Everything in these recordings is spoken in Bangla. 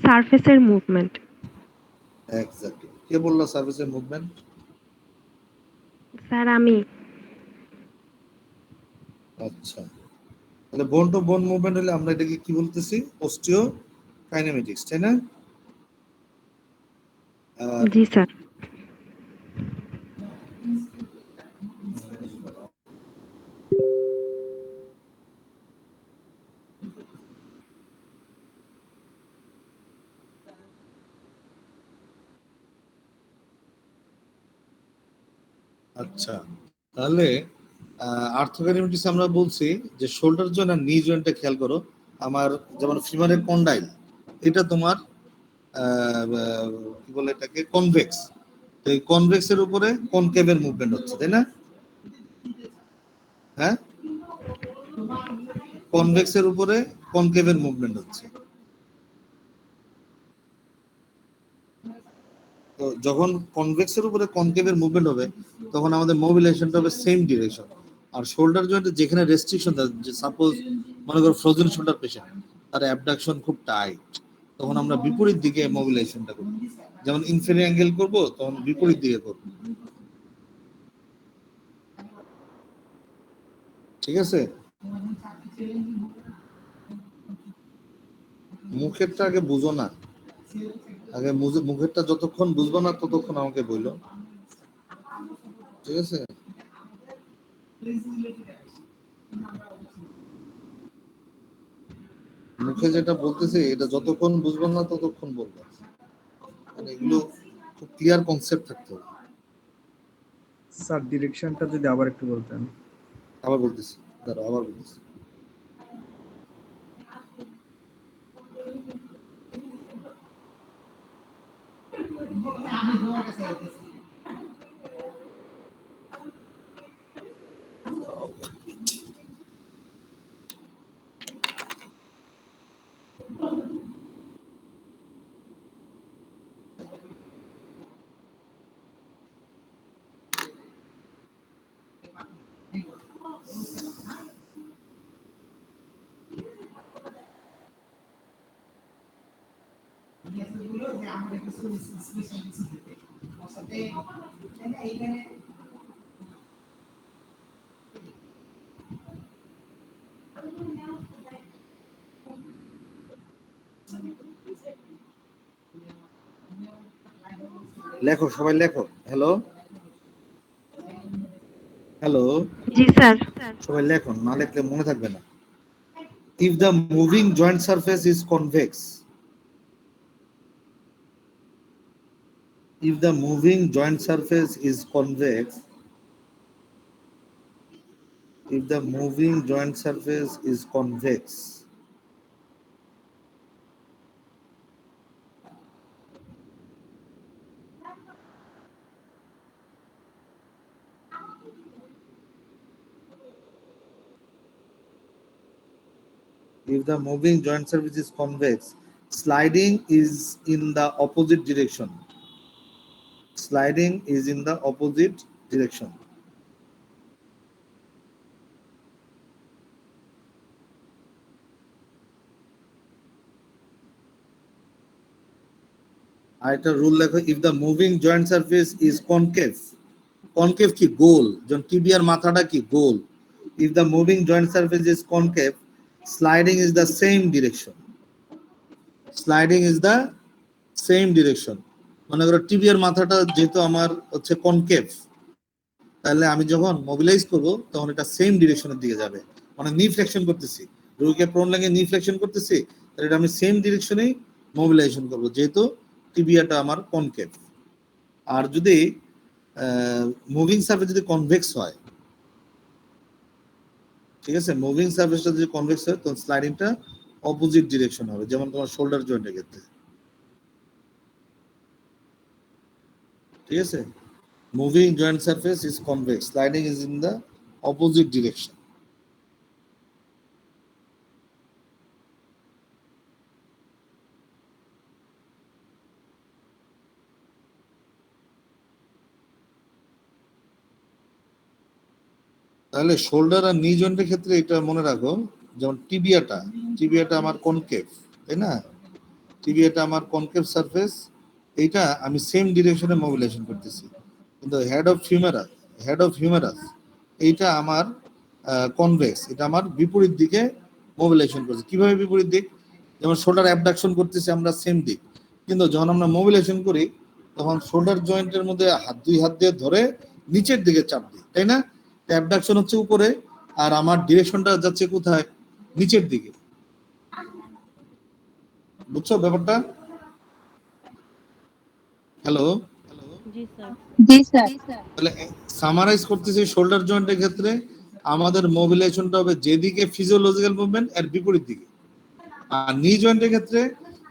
সারফেসের মুভমেন্ট। এক্স্যাক্টলি। কে বললো সার্ভিসের মুভমেন্ট? স্যার আমি। আচ্ছা, তাহলে বোন টু বোন মুভমেন্ট হলে আমরা এটাকে কি বলতেছি? অস্টিও কাইনেমেটিক্স, তাই না? আর জি স্যার। আচ্ছা, তাহলে আর্থোকাইনেমেটিক্স আমরা বলছি যে শোল্ডার জয়েন্ট আর নি জয়েন্টটা খেয়াল করো। আমার যেমন ফিমারের কন্ডাইল, এটা তোমার কি বলে এটাকে, কনভেক্স। তো এই কনভেক্সের উপরে কনকেভের মুভমেন্ট হচ্ছে, তাই না? হ্যাঁ, কনভেক্সের উপরে কনকেভের মুভমেন্ট হচ্ছে। তো যখন কনভেক্সের উপরে কনকেভের মুভমেন্ট হবে তখন আমাদের মোবিলাইজেশনটা হবে সেম ডিরেকশন। আর শোল্ডার জয়েন্টে যেখানে রেস্ট্রিকশন থাকে, যে সাপোজ মনে করো ফ্রোজেন শোল্ডার পেশেন্ট, তার অ্যাবডাকশন খুব টাইট, তখন আমরা বিপরীত দিকে মোবিলাইজেশনটা করব। যেমন ইনফেরিয়র অ্যাঙ্গেল করব, তখন বিপরীত দিকে করব। ঠিক আছে? মুখেরটা আগে বুঝো না, আগে মুখেরটা যতক্ষণ বুঝবো না ততক্ষণ আমাকে বললো, ঠিক আছে? মুখে যেটা বলতেছি এটা যতক্ষণ বুঝবো না ততক্ষণ বলবো, মানে এগুলো খুব ক্লিয়ার কনসেপ্ট থাকতে হবে। স্যার ডিরেকশনটা যদি আবার একটু বলতেন। আবার বলতেছি, দাঁড়াও আবার বলতেছি। লেখো সবাই লেখো। হ্যালো হ্যালো, জি স্যার। সবাই লেখো, না লিখলে মনে থাকবে না। If the moving joint surface is convex, if the moving joint surface is convex, if the moving joint surface is convex, if the moving joint surface is convex, sliding is in the opposite direction. Sliding is in the opposite direction. আরেকটা রুল লেখো, if the moving joint surface is concave, concave কি গোল, যেমন টিবিয়ার মাথাটা কি গোল, if the moving joint surface is concave, sliding is the same direction. Sliding is the same direction. মনে করো টিবিয়ার মাথাটা যেহেতু আমার হচ্ছে কনকেভ, তাহলে আমি যখন মোবিলাইজ করব তখন এটা সেম ডিরেকশনের দিকে যাবে। মানে নি ফ্লেকশন করতেছি, রুইকে প্রোন লেগে নি ফ্লেকশন করতেছি, তাহলে এটা আমি সেম ডিরেকশনেই মোবিলাইজেশন করব, যেহেতু টিবিয়াটা আমার কনকেভ। আর যদি মুভিং সারফেস যদি কনভেক্স হয়, ঠিক আছে, মুভিং সারফেসটা যদি কনভেক্স হয় তখন স্লাইডিংটা অপোজিট ডিরেকশন হবে, যেমন তোমার শোল্ডার জয়েন্টের ক্ষেত্রে। ঠিক আছে, moving joint surface is convex, sliding is in the opposite direction. তাহলে শোল্ডার আর নি জয়েন্টের ক্ষেত্রে এটা মনে রাখো, যেমন টিবিয়াটা আমার কনকেভ, তাই না? টিবিয়াটা আমার কনকেভ সারফেস, এইটা আমি সেম ডিরেকশনে মোবিলাইজেশন করতেছি। কিন্তু হেড অফ হিউমেরাস এইটা আমার কনভেক্স, এটা আমার বিপরীত দিকে মোবিলাইজেশন করছে। কিভাবে বিপরীত দিক? যেমন শোল্ডার অ্যাবডাকশন করতেছি আমরা সেম দিক, কিন্তু যখন আমরা মোবিলাইজেশন করি তখন শোল্ডার জয়েন্টের মধ্যে দুই হাত দিয়ে ধরে নিচের দিকে চাপ দিই, তাই না? অ্যাবডাকশন হচ্ছে উপরে, আর আমার ডিরেকশনটা যাচ্ছে কোথায়? নিচের দিকে। বুঝছো ব্যাপারটা? হ্যালো, জি স্যার। তাহলে সামারাইজ করতেছি, শোল্ডার জয়েন্টের ক্ষেত্রে আমাদের মোবিলাইজেশনটা হবে যেদিকে ফিজিওলজিক্যাল মুভমেন্ট এর বিপরীত দিকে, আর নি জয়েন্টের ক্ষেত্রে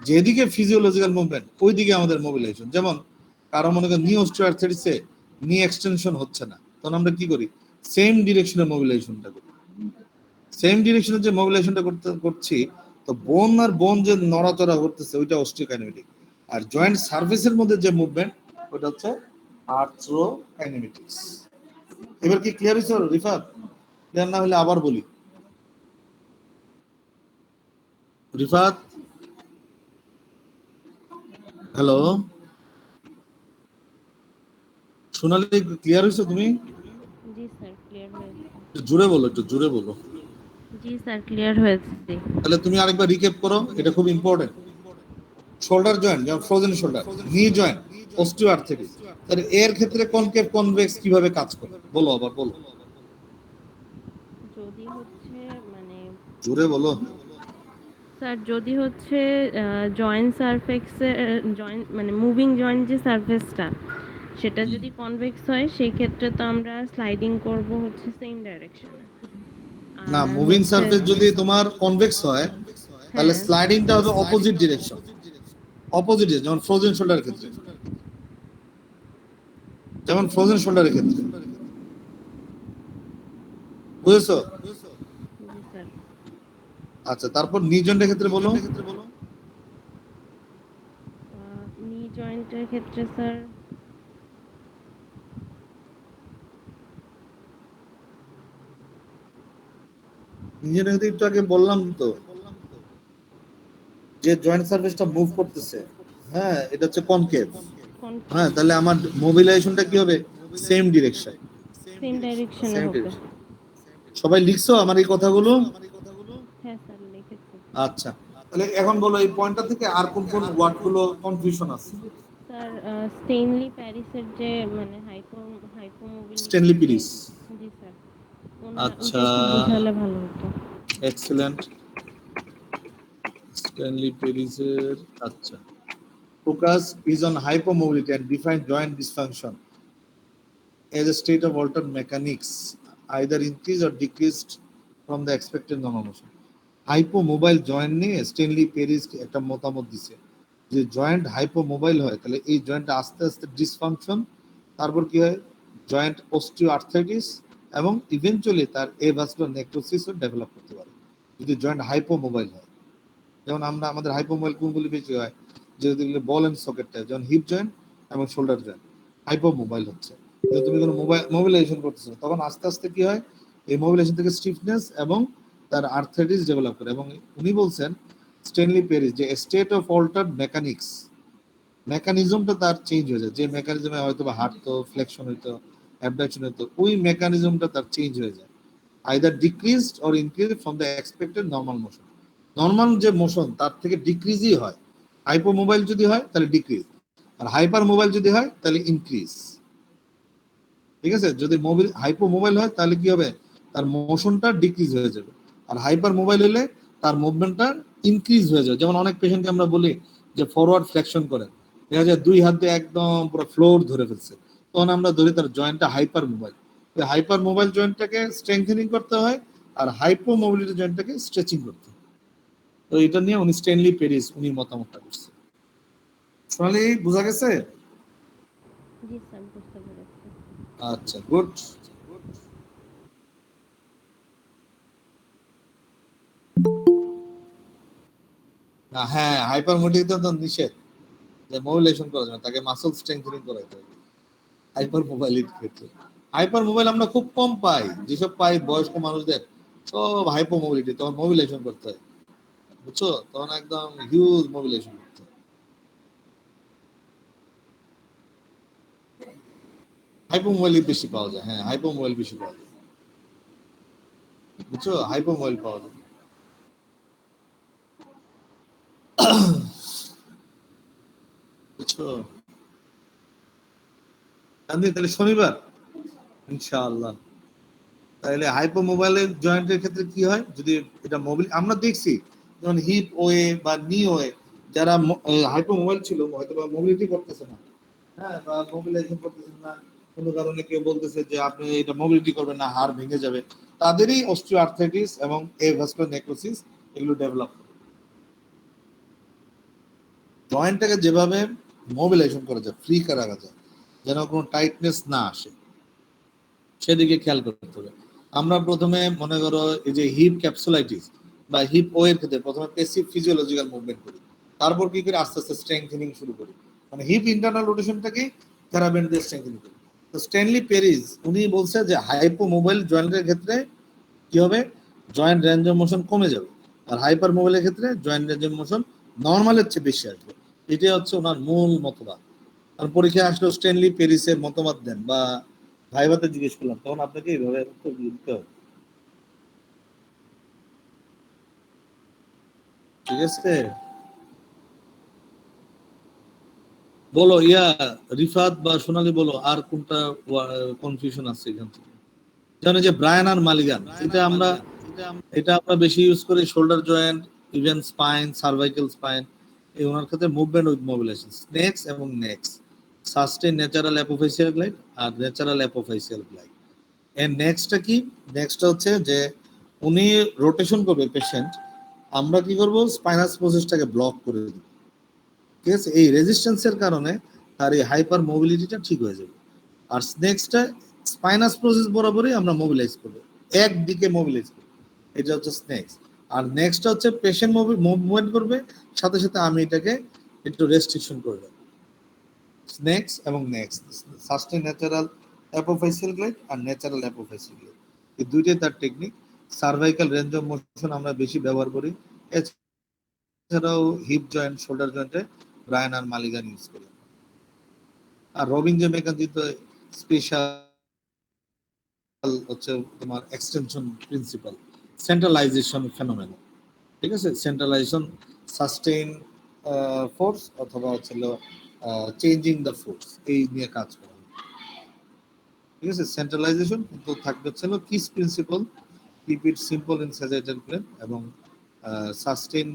যেদিকে ফিজিওলজিক্যাল মুভমেন্ট ওই দিকে আমাদের মোবিলাইজেশন। যেমন কারো মনে করেন নি অস্টিওআর্থ্রাইটিসে নি এক্সটেনশন হচ্ছে না, তখন আমরা কি করি? সেম ডিরেকশনে মোবিলাইজেশনটা করি। সেম ডিরেকশনে যে মোবিলাইজেশনটা করছি, তো বোন আর বোন যে নড়াচড়া করতেছে ওইটা অস্টিওকাইনেমেটিক, আর জয়েন্ট সার্ফেসের মধ্যে যে মুভমেন্ট ওটা হচ্ছে আর্থ্রোকাইনেমেটিক্স। এবার কি ক্লিয়ার হয়েছে রিফাত? ক্লিয়ার না হলে আবার বলি। রিফাত, হ্যালো, সোনালি, ক্লিয়ার হয়েছে তুমি? জি স্যার, ক্লিয়ার হয়েছে। একটু জোরে বলো, একটু জোরে বলো। জি স্যার, ক্লিয়ার হয়েছে। তাহলে তুমি আরেকবার রিক্যাপ করো, এটা খুব ইম্পর্টেন্ট। শোল্ডার জয়েন্ট যেমন ফ্রোজেন শোল্ডার, নি জয়েন্ট অস্টিওআর্থ্রাইটিস, তাহলে এর ক্ষেত্রে কনকেভ কনভেক্স কিভাবে কাজ করে বলো, আবার বলো, যদি হচ্ছে মানে জোরে বলো। স্যার, যদি হচ্ছে জয়েন্ট সারফেক্সে জয়েন্ট মানে মুভিং জয়েন্ট যে সারফেসটা সেটা যদি কনভেক্স হয় সেই ক্ষেত্রে তো আমরা স্লাইডিং করব হচ্ছে সেম ডাইরেকশনে। না, মুভিং সারফেস যদি তোমার কনভেক্স হয় তাহলে হ্যাঁ, স্লাইডিংটা হবে অপোজিট ডিরেকশন, অপোজিট, যেমন ফ্রোজেন শোল্ডারের ক্ষেত্রে, যেমন ফ্রোজেন শোল্ডারের ক্ষেত্রে, বুঝেছো? জি স্যার। আচ্ছা, তারপর নি জয়েন্টের ক্ষেত্রে বলো। নি জয়েন্টের ক্ষেত্রে স্যার নিজের ক্ষেত্রে একটু আগে বললাম তো, যে জয়েন্ট সারফেসটা মুভ করতেছে, হ্যাঁ, এটা হচ্ছে কনকেভ। হ্যাঁ, তাহলে আমার মোবিলাইজেশনটা কি হবে? সেম ডিরেকশন, সেম ডাইরেকশনে সেম হবে। ডিরেকশন। সবাই লিখছো আমার এই কথাগুলো? হ্যাঁ স্যার, লিখেছি। আচ্ছা, তাহলে এখন বলো এই পয়েন্টটা থেকে আর কোন কোন ওয়ার্ডগুলো কনফিউশন আছে? স্যার, স্টেনলি প্যারিসের যে মানে হাইপোমোবিলিটি। স্টেনলি পেরিস, জি স্যার, আচ্ছা, ওটা একটু বোঝালে ভালো হতো। এক্সেলেন্ট। স্টেনলি পেরিসের, আচ্ছা, focus is on hypomobility and define joint dysfunction as a state of altered mechanics, either increased or decreased from the expected normal motion. Hypomobile joint নিয়ে স্টেনলি পেরিস একটা মতামত দিছে যে জয়েন্ট হাইপোমোবাইল হয় তাহলে এই জয়েন্টটা আস্তে আস্তে ডিসফাংশন, তারপর কি হয়? জয়েন্ট অস্টিওআর্থ্রাইটিস, এবং ইভেনচুয়ালি তার এভাস্কুলার নেক্রোসিসও ডেভেলপ করতে পারে যদি জয়েন্ট হাইপোমোবাইল হয়। যেমন আমরা আমাদের হাইপোমোবাইল কোনগুলি বেশি হয়? যেগুলো বল এন্ড সকেটটা, যেমন হিপ জয়েন্ট এবং শোল্ডার জয়েন্ট হাইপোমোবাইল হচ্ছে। যদি তুমি কোনো মোবিলাইজেশন করতেছো তখন আস্তে আস্তে কি হয়? এই মোবিলাইজেশন থেকে স্টিফনেস এবং তার আর্থ্রাইটিস ডেভেলপ করে। এবং উনি বলছেন স্টেনলি পেরিস যে স্টেট অফ অল্টার্ড মেকানিক্স, মেকানিজমটা তার চেঞ্জ হয়ে যায়, যে মেকানিজমে হয়তো বা হাঁটতো, ফ্লেকশন হইতো, অ্যাবডাকশন হইতো, ওই মেকানিজমটা তার চেঞ্জ হয়ে যায়, either decreased or increased from the expected normal motion. Normal যে মোশন তার থেকে ডিক্রিজই হয়। হাইপোমোবাইল যদি হয় তাহলে ডিক্রিজ, আর হাইপার মোবাইল যদি হয় তাহলে ইনক্রিজ। ঠিক আছে? যদি হাইপোমোবাইল হয় তাহলে কি হবে? তার মোশনটা ডিক্রিজ হয়ে যাবে, আর হাইপার মোবাইল হলে তার মুভমেন্টটা ইনক্রিজ হয়ে যাবে। যেমন অনেক পেশেন্টকে আমরা বলি যে ফরওয়ার্ড ফ্লেকশন করেন, দেখা যায় দুই হাত দিয়ে একদম পুরো ফ্লোর ধরে ফেলছে, তখন আমরা ধরি তার জয়েন্টটা হাইপার মোবাইল। হাইপার মোবাইল জয়েন্টটাকে স্ট্রেংথেনিং করতে হয়, আর হাইপো মোবিলিটি জয়েন্টটাকে স্ট্রেচিং করতে হয়। তো এটা নিয়ে উনি স্টেনলি পেরিস উনি মতামতটা করছে। সোনালি, বোঝা গেছে? জি স্যার, বুঝতে পেরেছি। আচ্ছা, গুড। না, হ্যাঁ, হাইপার মোবিলিটি তো নিষেধ, যে মোবিলাইজেশন করা যায় না, তাকে মাসল স্ট্রেংথেনিং করাইতে হবে হাইপার মোবাইলের ক্ষেত্রে। হাইপার মোবাইল আমরা খুব কম পাই, যেসব পাই বয়স্ক মানুষদের সব হাইপো মোবিলিটি, তখন মোবিলাইজেশন করতে হয়, বুঝছো? তখন একদম হিউজ মোবিলাইজেশন করতে হয়। হাইপোমোবাইল বেশি পাওয়া যায়, হ্যাঁ হাইপোমোবাইল বেশি পাওয়া যায়, বুঝছো, হাইপোমোবাইল পাওয়া যায়। বুঝছো, তাহলে শনিবার ইনশাআল্লাহ। তাহলে হাইপোমোবাইলের জয়েন্টের ক্ষেত্রে কি হয়, যদি এটা মোবাইল আমরা দেখছি যেমন হিপ ওয়ে বা নি ওয়ে, যারা হাইপোমোবাইল ছিল হয়তো বা মোবিলিটি করতেছে না, হ্যাঁ বা মোবিলাইজেশন করতেছেন না, কোনো কারণে কেউ বলতেছে যে আপনি এটা মোবিলিটি করবেন না, হাড় ভেঙে যাবে, তাদেরই অস্টিও আর্থ্রাইটিস এবং এভাস্কুলার নেক্রোসিস এগুলো ডেভেলপ করে। জয়েন্টটাকে যেভাবে মোবিলাইজেশন করা যায়, ফ্রি করা যায়, যেন কোনো টাইটনেস না আসে, সেদিকে খেয়াল করতে হবে। আমরা প্রথমে মনে করো এই যে হিপ ক্যাপসুলাইটিস বা হিপ ও এর ক্ষেত্রে প্রথমে প্যাসিভ ফিজিওলজিক্যাল মুভমেন্ট করি, তারপর কি করে আস্তে আস্তে স্ট্রেংথেনিং শুরু করি, মানে হিপ ইন্টারনাল রোটেশনটাকে থেরাবেন্ড দিয়ে স্ট্রেংথেনিং করি। তো স্ট্যানলি পেরিস উনি বলছে যে হাইপোমোবাইল জয়েন্টের ক্ষেত্রে কি হবে, জয়েন্ট রেঞ্জ অফ মোশন কমে যাবে, আর হাইপার মোবাইলের ক্ষেত্রে জয়েন্ট রেঞ্জ অফ মোশন নর্মালের চেয়ে বেশি আসবে। এটাই হচ্ছে ওনার মূল মতবাদ। আর পরীক্ষায় আসলেও স্ট্যানলি পেরিসের মতবাদ দেন বা ভাইভাতে জিজ্ঞেস করলাম, তখন আপনাকে এইভাবে উত্তর দিতে হবে, ঠিক আছে? বলো ইয়া রিফাত বা সোনালী, বলো আর কোনটা কনফিউশন আছে এখান থেকে। জানো যে ব্রায়ান আর মালিগান, এটা আমরা বেশি ইউজ করি shoulder joint, even spine, cervical spine, এই ওনার ক্ষেত্রে মুভমেন্ট উইথ মোবিলাইজেশন, স্নেক্স এবং নেক্স, সাস্টেইন ন্যাচারাল অ্যাপোফাইসিয়াল গ্লাইড আর ন্যাচারাল অ্যাপোফাইসিয়াল গ্লাইড। এর নেক্সটটা কি, নেক্সটটা হচ্ছে যে উনি রোটেশন করবে পেশেন্ট, আমরা কি করব, স্পাইনাস প্রসেসটাকে ব্লক করে দেব, ঠিক আছে? এই রেজিস্ট্যান্সের কারণে তার এই হাইপার মোবিলিটিটা ঠিক হয়ে যাবে। আর নেক্সটটা স্পাইনাস প্রসেস বরাবরই আমরা মোবিলাইজ করব, একদিকে মোবিলাইজ করব, এটা হচ্ছে স্নেক্স। আর নেক্সট হচ্ছে পেশেন্ট মুভমেন্ট করবে, সাথে সাথে আমি এটাকে একটু রেস্ট্রিকশন করে দেব। স্নেক্স এবং নেক্সট, সাস্টেইন ন্যাচারাল অ্যাপোফাইসিয়াল গ্লাইড আর ন্যাচারাল অ্যাপোফাইসিয়াল গ্লাইড, এই দুইটাই তার technique. Cervical range of motion আমরা বেশি ব্যবহার করি, এছাড়াও হিপ জয়েন্ট, শোল্ডার জয়েন্টে ব্রায়ান আর মালিগান ইউজ করি। আর রবিন জে মেকানজি তো স্পেশাল হচ্ছে তোমার এক্সটেনশন প্রিন্সিপাল, সেন্ট্রালাইজেশন ফেনোমেনন, ঠিক আছে? সেন্ট্রালাইজেশন, সাস্টেইন ফোর্স অথবা হচ্ছে চেঞ্জিং দ্য ফোর্স, এই নিয়ে কাজ করা, ঠিক আছে? সেন্ট্রালাইজেশন কিন্তু থাকবে হচ্ছে KISS principle, keep it simple in sagittal plane, এবং সাস্টেইন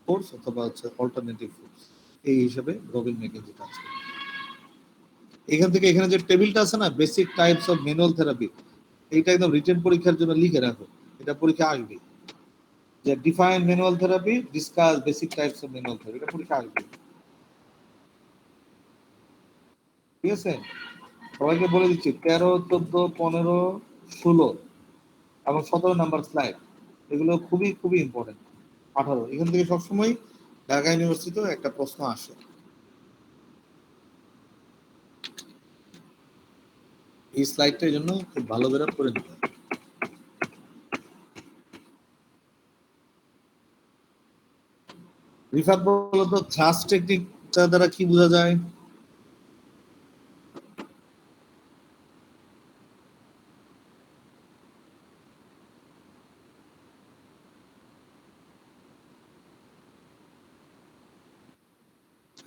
ফোর্স অথবা হচ্ছে অল্টারনেটিভ ফোর্স, এই হিসাবে রবিন মেকেনজি কাজ করে। এখান থেকে এখানে যে টেবিলটা আছে না, basic types of manual therapy, এইটা একদম রিটেন পরীক্ষার জন্য লিখে রাখো, এটা পরীক্ষা আসবে, যে define manual therapy, discuss basic types of manual therapy, এটা পরীক্ষা আসবে, ঠিক আছে? সবাইকে বলে দিচ্ছি 13, 14, 15, 16 এবং 17 নাম্বার স্লাইড, এগুলো খুবই খুবই ইম্পর্টেন্ট। 18 এখান থেকে সবসময় ঢাকা ইউনিভার্সিটিতেও একটা প্রশ্ন আসে, এই স্লাইডটার জন্য খুব ভালো করে পড়ে নিতে হবে। রিফাত বলতো থ্রাস্ট টেকনিকটা দ্বারা কি বোঝা যায়?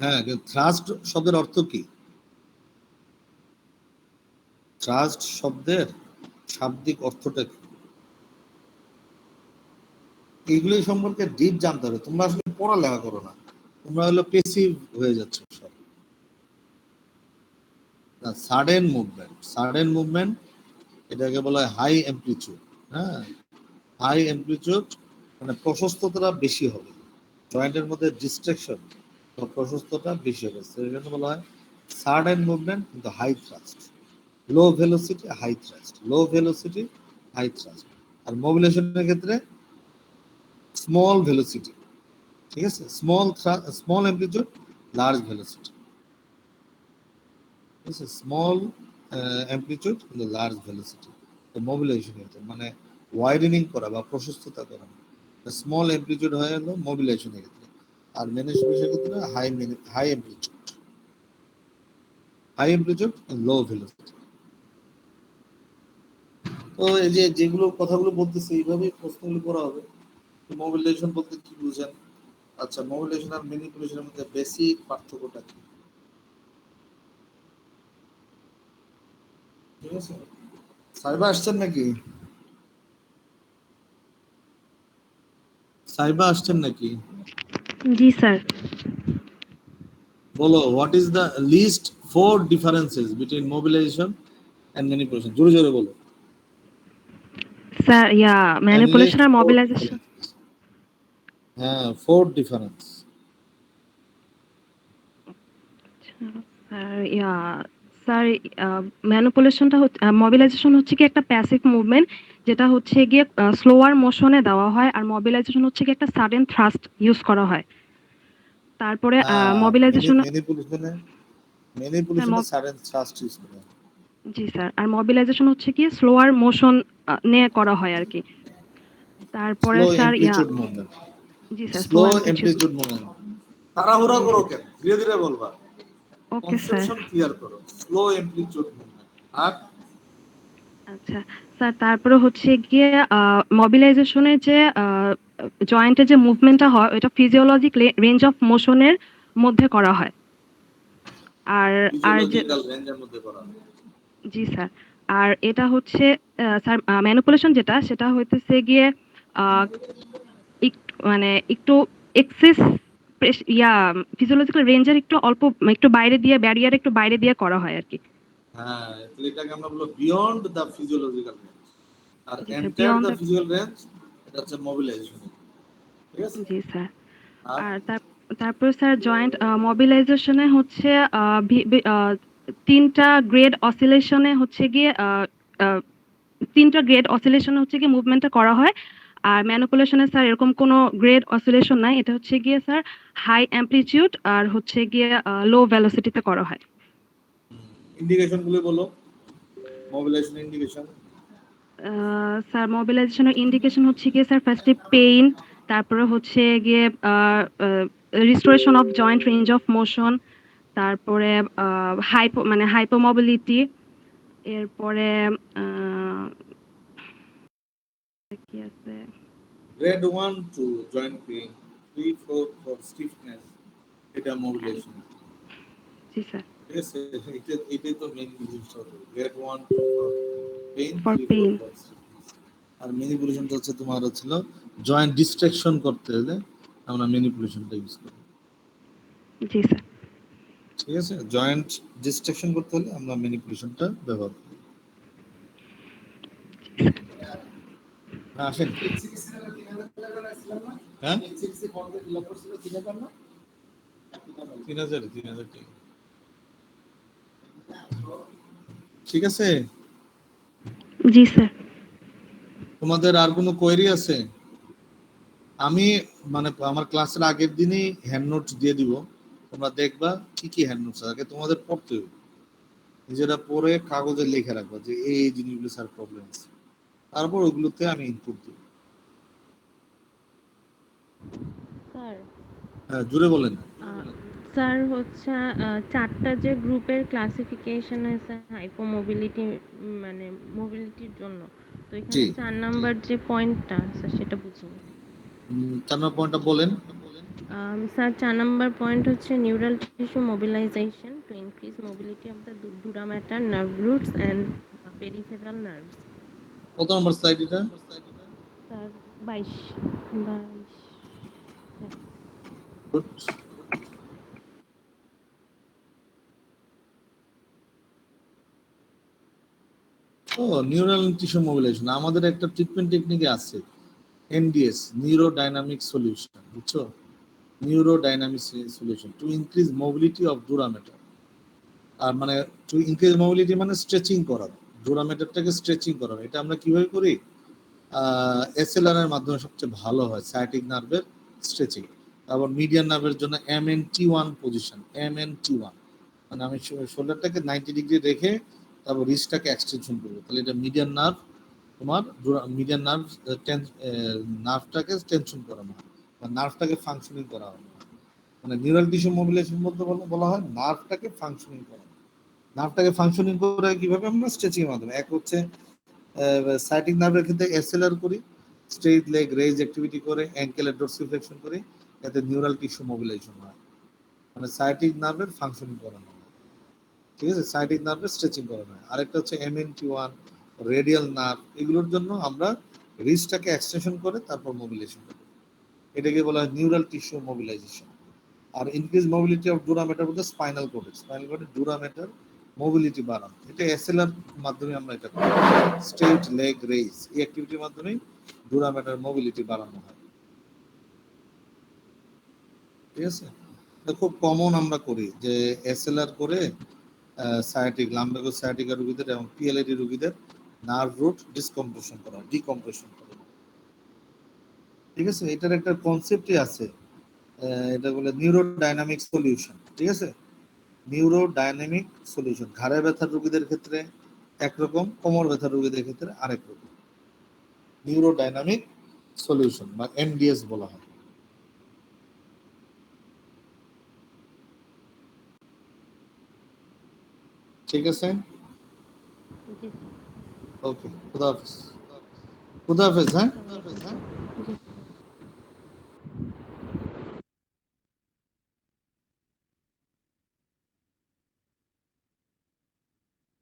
হ্যাঁ, থ্রাস্ট শব্দের অর্থ কি? থ্রাস্ট শব্দের শাব্দিক অর্থটা কি? এইগুলোই সম্পর্কে ডিপ জানতে হবে। তোমরা আসলে পড়ালেখা করো না, তোমরা হলো পেসিভ হয়ে যাচ্ছ সব। সাডেন মুভমেন্ট, সাডেন মুভমেন্ট এটাকে বলা হয় হাই অ্যামপ্লিচিউড। হ্যাঁ, হাই অ্যামপ্লিচিউড মানে প্রশস্ততা বেশি হবে, জয়েন্টের মধ্যে ডিস্ট্রাকশন বা প্রশস্ততা বেশি হবে, সেই জন্য বলা হয় সাডেন মুভমেন্ট কিন্তু হাই থ্রাস্ট। লো ভেলোসিটি হাই থ্রাস্ট, লো ভেলোসিটি হাই থ্রাস্ট। আর মোবিলাইজেশনের ক্ষেত্রে স্মল ভেলোসিটি, ঠিক আছে? স্মল অ্যামপ্লিটিউড, লার্জ ভেলোসিটি, ঠিক আছে? স্মল অ্যামপ্লিটিউড কিন্তু লার্জ ভেলোসিটি। তো মোবিলাইজেশন মানে ওয়াইডেনিং করা বা প্রশস্ততা করা, স্মল অ্যামপ্লিটিউড হয়ে গেল মোবিলাইজেশনের ক্ষেত্রে। আর ম্যানেজমেন্টের ক্ষেত্রে হাই অ্যামপ্লিটিউড, হাই অ্যামপ্লিটিউড লো ভেলোসিটি। তো এই যে যেগুলো কথাগুলো বলতেছে এইভাবেই প্রশ্নগুলো করা হবে। মোবিলাইজেশন বলতে কি বুঝেন? আচ্ছা, মোবিলাইজেশন আর ম্যানিপুলেশনের মধ্যে বেসিক পার্থক্যটা কি? ঠিক আছে, সাইবা আসছেন নাকি? সাইবা আসছেন নাকি? জি স্যার। বলো, what is the list 4 differences between mobilisation and manipulation? জোরে জোরে বলো। স্যার And ম্যানিপুলেশন list আর 4 মোবিলাইজেশন। differences. হ্যাঁ, 4 ডিফারেন্স। স্যার স্যার ম্যানিপুলেশনটা হচ্ছে, মোবিলাইজেশন হচ্ছে কি একটা প্যাসিভ মুভমেন্ট, যেটা হচ্ছে গিয়ে স্লোয়ার মোশনে দেওয়া হয়, আর মোবিলাইজেশন হচ্ছে কি একটা সাডেন থ্রাস্ট ইউজ করা হয়। তারপরে হ্যাঁ, মোবিলাইজেশন। ম্যানিপুলেশনে সাডেন থ্রাস্ট ইউজ করে। জি স্যার। আর মোবিলাইজেশন হচ্ছে কি স্লোয়ার মোশন নিয়ে করা হয় আর কি। তারপরে স্লো স্যার অ্যামপ্লিটিউড মুভমেন্ট। জি sir, slow slow amplitude. Amplitude movement. তাড়াহুড়া করো কেন? ধীরে ধীরে বলবা। Okay sir. কনসেপশন ক্লিয়ার করো। Slow amplitude movement. আর আচ্ছা স্যার, তারপরে হচ্ছে গিয়ে মোবিলাইজেশনের যে জয়েন্টের যে মুভমেন্টটা হয় ওটা ফিজিওলজিক রেঞ্জ অফ মোশনের মধ্যে করা হয়। আর আর যে ফিজিওলজিক্যাল রেঞ্জের মধ্যে করা। জি স্যার। আর এটা হচ্ছে স্যার ম্যানিপুলেশন যেটা সেটা হইতেছে গিয়ে আহ, মানে একটু এক্সেস ফিজিওলজিক্যাল রেঞ্জের একটু অল্প, একটু বাইরে দিয়ে, ব্যারিয়ার একটু বাইরে দিয়ে করা হয় আর কি। হ্যাঁ, তাহলে এটাকে আমরা বলবো বিয়ন্ড দ্য ফিজিওলজিক্যাল রেঞ্জ। আর জি sir, enter beyond the the. Physical range, এটা হচ্ছে মোবিলাইজেশন। ঠিক আছে? জি স্যার। আর আর তারপর স্যার জয়েন্ট মোবিলাইজেশনে হচ্ছে তিনটা গ্রেড অসিলেশনে হচ্ছে গিয়ে তিনটা গ্রেড অসিলেশনে হচ্ছে গিয়ে মুভমেন্টটা করা হয়। আর ম্যানিপুলেশনে স্যার এরকম কোনো গ্রেড অসিলেশন নাই, এটা হচ্ছে গিয়ে স্যার হাই অ্যামপ্লিটিউড আর হচ্ছে গিয়ে লো ভেলোসিটিতে করা হয়। ইন্ডিকেশন গুলো বলো, মোবিলাইজেশন ইন্ডিকেশন। স্যার মোবিলাইজেশনের ইন্ডিকেশন হচ্ছে গিয়ে স্যার ফার্স্টে পেইন, তারপরে হচ্ছে গিয়ে restoration of joint range of motion, তারপরে হাইপোমোবিলিটি, এরপরে আহ, কি আছে। Grade 1 two joint pain, 3 4 for stiffness, এটা মোবিলাইজেশন। জি স্যার। ঠিক আছে, এটাই তো মেইন জিনিসটা। Grade 1 two for pain, for 3 4 pain. For stiffness. আর ম্যানিপুলেশনটা হচ্ছে তোমার হচ্ছিল জয়েন্ট ডিস্ট্রাকশন করতে হলে আমরা ম্যানিপুলেশনটা ইউজ করি। জি স্যার। ঠিক আছে, জয়েন্ট ডিস্ট্রাকশন করতে হলে আমরা ম্যানিপুলেশনটা ব্যবহার করি। হ্যাঁ, আসেন। হ্যাঁ, 3,000 টাকা। ঠিক আছে, জি স্যার। তোমাদের আর কোনো কোয়েরি আছে? আমি মানে আমার ক্লাসের আগের দিনই হ্যান্ড নোটস দিয়ে দিব, তোমরা দেখবা কি কি হ্যান্ড নোটস আগে তোমাদের পড়তে হবে। নিজেরা পড়ে কাগজে লিখে রাখবা যে এই জিনিসগুলো স্যার প্রবলেম আছে, তারপর ওগুলোতে আমি ইনপুট দিব। স্যার হ্যাঁ, জুড়ে বলেন। স্যার হচ্ছে চারটা যে গ্রুপের ক্লাসিফিকেশন আছে হাইপোমোবিলিটি, মানে মোবিলিটির জন্য, তো জি, এখানে 4 নাম্বার যে পয়েন্টটা স্যার সেটা বুঝিনি। 4 নম্বর পয়েন্টটা বলেন। স্যার 4 নাম্বার পয়েন্ট হচ্ছে neural tissue mobilization to increase mobility of the dura mater nerve roots and peripheral nerves। কত নম্বর স্লাইড এটা? স্যার 22। Good. ও, নিউরাল টিস্যু মোবিলাইজেশন আমাদের একটা ট্রিটমেন্ট টেকনিকে আছে, এনডিএস, নিউরো ডাইনামিক সলিউশন। বুঝছো? Neuro dynamic solution to increase mobility of dura mater. আর মানে টু ইনক্রিজ মোবিলিটি মানে স্ট্রেচিং করা, ডুরামেটারটাকে স্ট্রেচিং করা। এটা আমরা কিভাবে করি? এসএলআর এর মাধ্যমে সবচেয়ে ভালো হয়, সায়াটিক নার্ভের স্ট্রেচিং। তারপর মিডিয়ান নার্ভের জন্য MNT1 পজিশন, MNT1 মানে আমি শোল্ডারটাকে 90 ডিগ্রি রেখে তারপর রিস্টটাকে এক্সটেনশন করবো, তাহলে এটা মিডিয়ান নার্ভ, তোমার মিডিয়ান নার্ভ নার্ভটাকে টেনশন করানো হয় বা নার্ভটাকে ফাংশনিং করা হয়। মানে নিউরাল টিস্যু মোবিলাইজেশন বলতে বলা হয় নার্ভটাকে ফাংশনিং করা। নার্ভটাকে ফাংশনিং করে কিভাবে? আমরা স্ট্রেচিং এর মাধ্যমে। এক হচ্ছে সাইটিক নার্ভের ক্ষেত্রে এসএলআর করি, স্ট্রেট লেগ রেজ অ্যাক্টিভিটি করে, অ্যাঙ্কেলের ডোরসিফ্লেকশন করি, এতে নিউরাল টিস্যু মোবিলাইজেশন হয়, মানে সাইটিক নার্ভের ফাংশনিং করানো হয়। ঠিক আছে, সাইটিক নার্ভের স্ট্রেচিং করানো হয়। আরেকটা হচ্ছে MNT1, রেডিয়াল নার্ভ, এগুলোর জন্য আমরা রিস্টটাকে এক্সটেনশন করে তারপর মোবিলাইজেশন করি, এটাকে বলা হয় নিউরাল টিস্যু মোবিলাইজেশন। আর increase mobility of dura mater বলতে স্পাইনাল কর্ডের ডুরা ম্যাটার মোবিলিটি বাড়ানো, এটা এসএলআর মাধ্যমে আমরা এটা করি। স্ট্রেট লেগ রেইজ এই অ্যাক্টিভিটির মাধ্যমে ডুরা ম্যাটার মোবিলিটি বাড়ানো হয়। ঠিক আছে, এটা খুব কমন আমরা করি যে এসএলআর করে সায়াটিক লাম্বাগো সায়াটিকা রোগীদের এবং পিএলআইডি রোগীদের নার্ভ রুট ডিসকম্প্রেশন করা, ডিকম্প্রেশন করা। ঠিক আছে, এটার একটা কনসেপ্টই আছে, এটা বলে নিউরোডাইনামিক সলিউশন। ঠিক আছে, নিউরোডাইনামিক সলিউশন ঘাড়ে ব্যথার রোগীদের ক্ষেত্রে একরকম, কোমর ব্যথার রোগীদের ক্ষেত্রে আরেক রকম। নিউরোডাইনামিক সলিউশন বা এনডিএস বলা হয়। ঠিক আছে, জি স্যার। ওকে, খুদা হাফেজ। খুদা হাফেজ, হ্যাঁ।